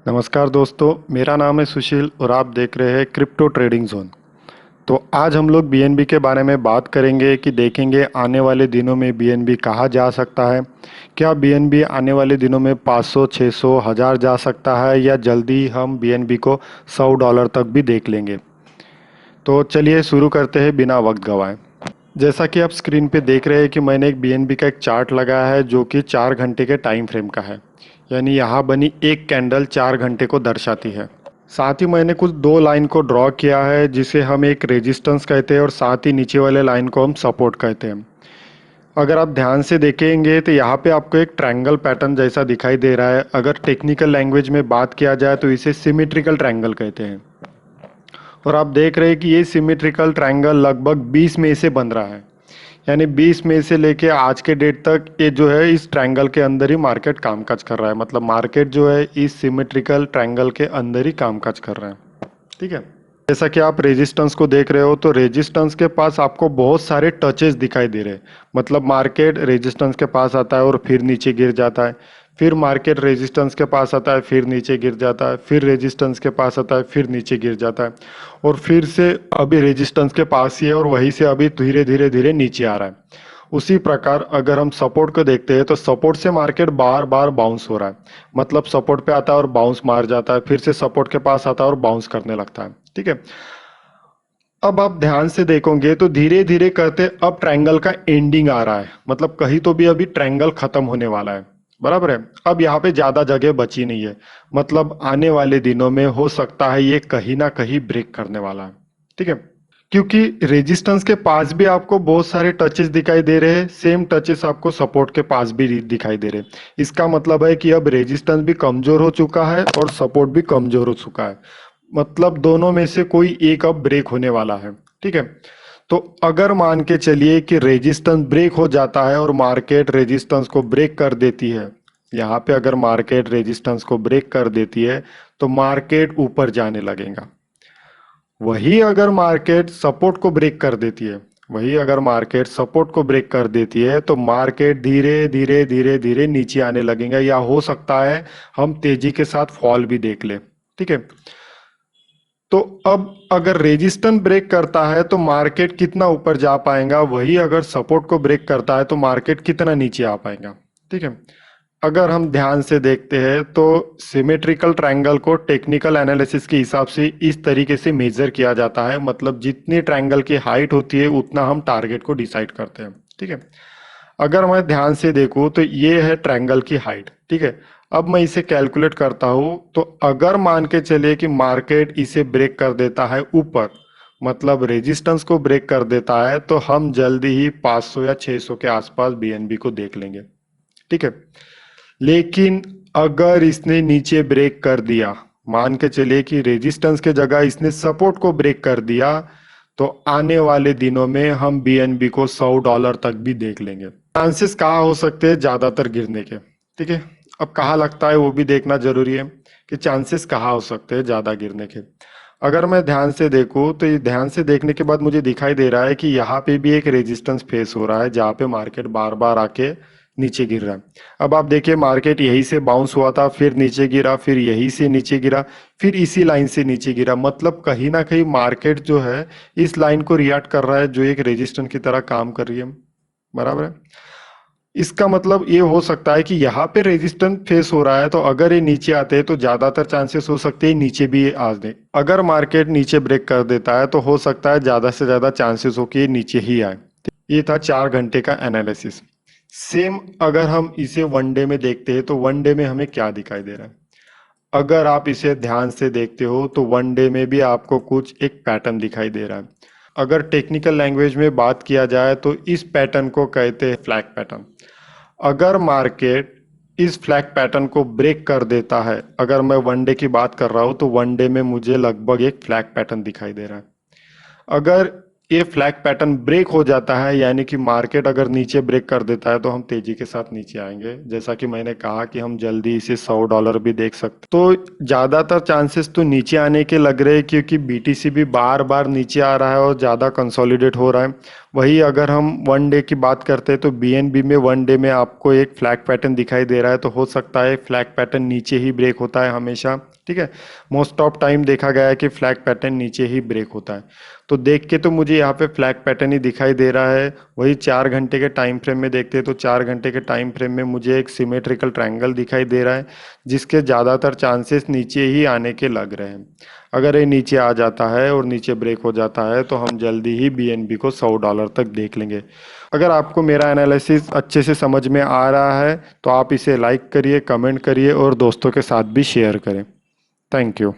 नमस्कार दोस्तों, मेरा नाम है सुशील और आप देख रहे हैं क्रिप्टो ट्रेडिंग जोन। तो आज हम लोग बीएनबी के बारे में बात करेंगे कि देखेंगे आने वाले दिनों में बीएनबी कहाँ जा सकता है। क्या बीएनबी आने वाले दिनों में 500, 600, 1000 जा सकता है या जल्दी हम बीएनबी को $100 तक भी देख लेंगे। तो चलिए शुरू करते हैं बिना वक्त गवाए। जैसा कि आप स्क्रीन पे देख रहे हैं कि मैंने एक बीएनबी का एक चार्ट लगाया है जो कि 4 घंटे के टाइम फ्रेम का है। यानी यहाँ बनी एक कैंडल 4 घंटे को दर्शाती है। साथ ही मैंने कुछ दो लाइन को ड्रॉ किया है जिसे हम एक रेजिस्टेंस कहते हैं और साथ ही नीचे वाले लाइन को हम सपोर्ट कहते हैं। अगर आप ध्यान से देखेंगे तो यहाँ पे आपको एक ट्रायंगल पैटर्न जैसा दिखाई दे रहा है। अगर टेक्निकल लैंग्वेज में बात किया जाए तो इसे सिमेट्रिकल ट्रायंगल कहते हैं। और आप देख रहे हैं कि ये सिमेट्रिकल ट्रायंगल लगभग 20 में से बन रहा है। यानी 20 में से लेके आज के डेट तक ये जो है इस ट्रायंगल के अंदर ही मार्केट कामकाज कर रहा है। मतलब मार्केट जो है इस सिमेट्रिकल ट्रायंगल के अंदर ही कामकाज कर रहा है। ठीक है। जैसा कि आप रेजिस्टेंस को देख रहे हो तो रेजिस्टेंस के पास आपको बहुत सारे टचेस दिखाई दे रहे हैं। मतलब मार्केट रेजिस्टेंस के पास आता है और फिर नीचे गिर जाता है, फिर मार्केट रेजिस्टेंस के पास आता है फिर नीचे गिर जाता है, फिर रेजिस्टेंस के पास आता है फिर नीचे गिर जाता है और फिर से अभी रेजिस्टेंस के पास ही है और वहीं से अभी धीरे धीरे धीरे नीचे आ रहा है। उसी प्रकार अगर हम सपोर्ट को देखते हैं तो सपोर्ट से मार्केट बार बार बाउंस हो रहा है। मतलब सपोर्ट पे आता है और बाउंस मार जाता है, फिर से सपोर्ट के पास आता है और बाउंस करने लगता है। ठीक है। अब आप ध्यान से देखोगे तो धीरे धीरे करते अब ट्रायंगल का एंडिंग आ रहा है। मतलब कहीं तो भी अभी ट्रायंगल खत्म होने वाला है। बराबर है। अब यहाँ पे ज्यादा जगह बची नहीं है। मतलब आने वाले दिनों में हो सकता है ये कहीं ना कहीं ब्रेक करने वाला है। ठीक है। क्योंकि रेजिस्टेंस के पास भी आपको बहुत सारे टचेस दिखाई दे रहे हैं, सेम टचेस आपको सपोर्ट के पास भी दिखाई दे रहे हैं। इसका मतलब है कि अब रेजिस्टेंस भी कमजोर हो चुका है और सपोर्ट भी कमजोर हो चुका है। मतलब दोनों में से कोई एक अब ब्रेक होने वाला है। ठीक है। तो अगर मान के चलिए कि रेजिस्टेंस ब्रेक हो जाता है और मार्केट रेजिस्टेंस को ब्रेक कर देती है, यहाँ पे अगर मार्केट रेजिस्टेंस को ब्रेक कर देती है तो मार्केट ऊपर जाने लगेगा। वही अगर मार्केट सपोर्ट को ब्रेक कर देती है, वही अगर मार्केट सपोर्ट को ब्रेक कर देती है तो मार्केट धीरे धीरे धीरे धीरे नीचे आने लगेगा या हो सकता है हम तेजी के साथ फॉल भी देख ले। ठीक है। तो अब अगर रेजिस्टेंस ब्रेक करता है तो मार्केट कितना ऊपर जा पाएगा, वही अगर सपोर्ट को ब्रेक करता है तो मार्केट कितना नीचे आ पाएगा। ठीक है। अगर हम ध्यान से देखते हैं तो सिमेट्रिकल ट्रायंगल को टेक्निकल एनालिसिस के हिसाब से इस तरीके से मेजर किया जाता है। मतलब जितनी ट्रायंगल की हाइट होती है उतना हम टारगेट को डिसाइड करते हैं। ठीक है। अगर मैं ध्यान से देखूं तो ये है ट्रायंगल की हाइट। ठीक है। अब मैं इसे कैलकुलेट करता हूं तो अगर मान के चलिए कि मार्केट इसे ब्रेक कर देता है ऊपर, मतलब रेजिस्टेंस को ब्रेक कर देता है, तो हम जल्दी ही 500 या 600 के आसपास बीएनबी को देख लेंगे। ठीक है। लेकिन अगर इसने नीचे ब्रेक कर दिया, मान के चलिए कि रेजिस्टेंस के जगह इसने सपोर्ट को ब्रेक कर दिया, तो आने वाले दिनों में हम बीएनबी को $100 तक भी देख लेंगे। चांसेस कहाँ हो सकते हैं ज्यादातर गिरने के। ठीक है। अब कहाँ लगता है वो भी देखना जरूरी है कि चांसेस कहाँ हो सकते हैं ज्यादा गिरने के। अगर मैं ध्यान से देखूं तो ये ध्यान से देखने के बाद मुझे दिखाई दे रहा है कि यहाँ पे भी एक रेजिस्टेंस फेस हो रहा है जहाँ पे मार्केट बार बार आके नीचे गिर रहा है। अब आप देखिए मार्केट यहीं से बाउंस हुआ था, फिर नीचे गिरा, फिर यहीं से नीचे गिरा, फिर इसी लाइन से नीचे गिरा। मतलब कहीं ना कहीं मार्केट जो है इस लाइन को रिएक्ट कर रहा है जो एक रेजिस्टेंस की तरह काम कर रही है। बराबर है। इसका मतलब ये हो सकता है कि यहाँ पे रेजिस्टेंस फेस हो रहा है तो अगर ये नीचे आते हैं तो ज्यादातर चांसेस हो सकते हैं नीचे भी आ जाए। अगर मार्केट नीचे ब्रेक कर देता है तो हो सकता है ज्यादा से ज्यादा चांसेस हो कि ये नीचे ही आए। ये था 4 घंटे का एनालिसिस। सेम अगर हम इसे वनडे में देखते हैं तो वनडे में हमें क्या दिखाई दे रहा है। अगर आप इसे ध्यान से देखते हो तो वनडे में भी आपको कुछ एक पैटर्न दिखाई दे रहा है। अगर टेक्निकल लैंग्वेज में बात किया जाए तो इस पैटर्न को कहते हैं फ्लैग पैटर्न। अगर मार्केट इस फ्लैग पैटर्न को ब्रेक कर देता है, अगर मैं वनडे की बात कर रहा हूं तो वनडे में मुझे लगभग एक फ्लैग पैटर्न दिखाई दे रहा है। अगर ये फ्लैग पैटर्न ब्रेक हो जाता है यानी कि मार्केट अगर नीचे ब्रेक कर देता है तो हम तेजी के साथ नीचे आएंगे। जैसा कि मैंने कहा कि हम जल्दी इसे $100 भी देख सकते। तो ज्यादातर चांसेस तो नीचे आने के लग रहे हैं क्योंकि बीटीसी भी बार बार नीचे आ रहा है और ज्यादा कंसोलिडेट हो रहा है। वही अगर हम वन डे की बात करते हैं तो बीएनबी में वन डे में आपको एक फ्लैग पैटर्न दिखाई दे रहा है। तो हो सकता है फ्लैग पैटर्न नीचे ही ब्रेक होता है हमेशा, ठीक है। मोस्ट ऑफ टाइम देखा गया है कि फ्लैग पैटर्न नीचे ही ब्रेक होता है। तो देख के तो मुझे यहाँ पे फ्लैग पैटर्न ही दिखाई दे रहा है। वही 4 घंटे के टाइम फ्रेम में देखते हैं तो 4 घंटे के टाइम फ्रेम में मुझे एक सिमेट्रिकल ट्रायंगल दिखाई दे रहा है, जिसके ज़्यादातर चांसेस नीचे ही आने के लग रहे हैं। अगर ये नीचे आ जाता है और नीचे ब्रेक हो जाता है तो हम जल्दी ही बीएनबी को $100 तक देख लेंगे। अगर आपको मेरा एनालिसिस अच्छे से समझ में आ रहा है तो आप इसे लाइक करिए, कमेंट करिए और दोस्तों के साथ भी शेयर करें। Thank you.